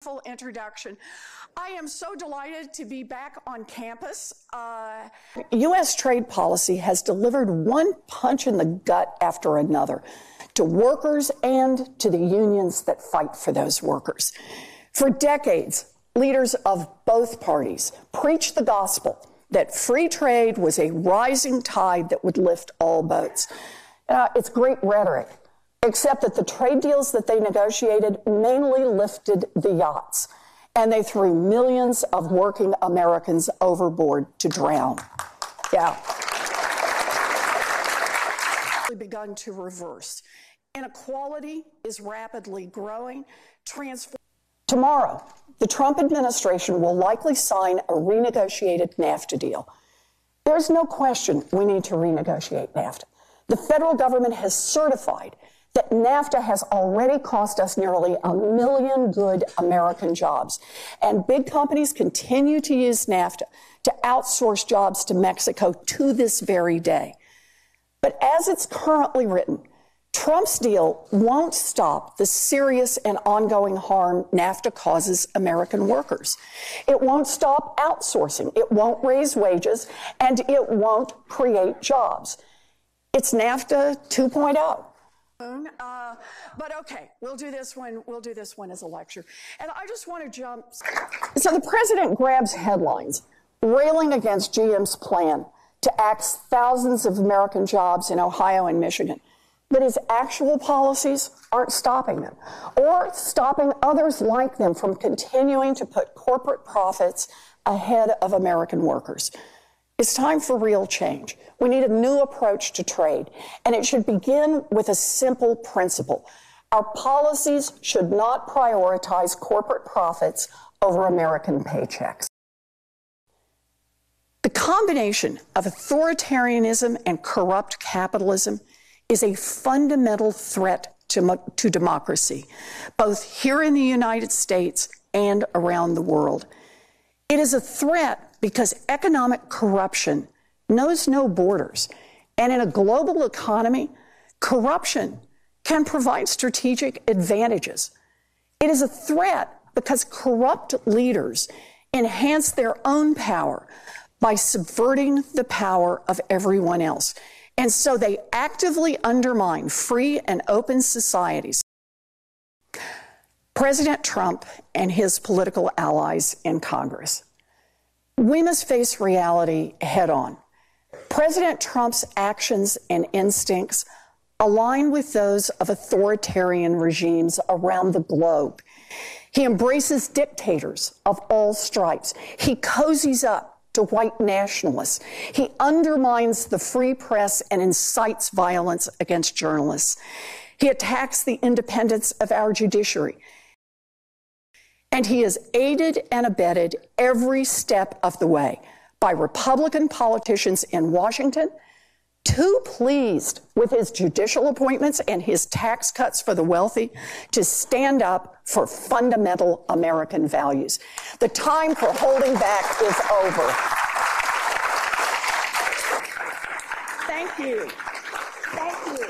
Full introduction. I am so delighted to be back on campus. U.S. trade policy has delivered one punch in the gut after another to workers and to the unions that fight for those workers. For decades, leaders of both parties preached the gospel that free trade was a rising tide that would lift all boats. It's great rhetoric, except that the trade deals that they negotiated mainly lifted the yachts, and they threw millions of working Americans overboard to drown. Yeah. Begun to reverse. Inequality is rapidly growing. Tomorrow, the Trump administration will likely sign a renegotiated NAFTA deal. There's no question we need to renegotiate NAFTA. The federal government has certified that NAFTA has already cost us nearly 1 million good American jobs. And big companies continue to use NAFTA to outsource jobs to Mexico to this very day. But as it's currently written, Trump's deal won't stop the serious and ongoing harm NAFTA causes American workers. It won't stop outsourcing. It won't raise wages, and it won't create jobs. It's NAFTA 2.0. But okay, we'll do this one as a lecture. And I just want to jump. So the president grabs headlines, railing against GM's plan to axe thousands of American jobs in Ohio and Michigan. But his actual policies aren't stopping them or stopping others like them from continuing to put corporate profits ahead of American workers. It's time for real change. We need a new approach to trade, and it should begin with a simple principle. Our policies should not prioritize corporate profits over American paychecks. The combination of authoritarianism and corrupt capitalism is a fundamental threat to democracy, both here in the United States and around the world. It is a threat because economic corruption knows no borders. And in a global economy, corruption can provide strategic advantages. It is a threat because corrupt leaders enhance their own power by subverting the power of everyone else. And so they actively undermine free and open societies. President Trump and his political allies in Congress. We must face reality head on. President Trump's actions and instincts align with those of authoritarian regimes around the globe. He embraces dictators of all stripes. He cozies up to white nationalists. He undermines the free press and incites violence against journalists. He attacks the independence of our judiciary. And he has aided and abetted every step of the way by Republican politicians in Washington, too pleased with his judicial appointments and his tax cuts for the wealthy to stand up for fundamental American values. The time for holding back is over. Thank you. Thank you.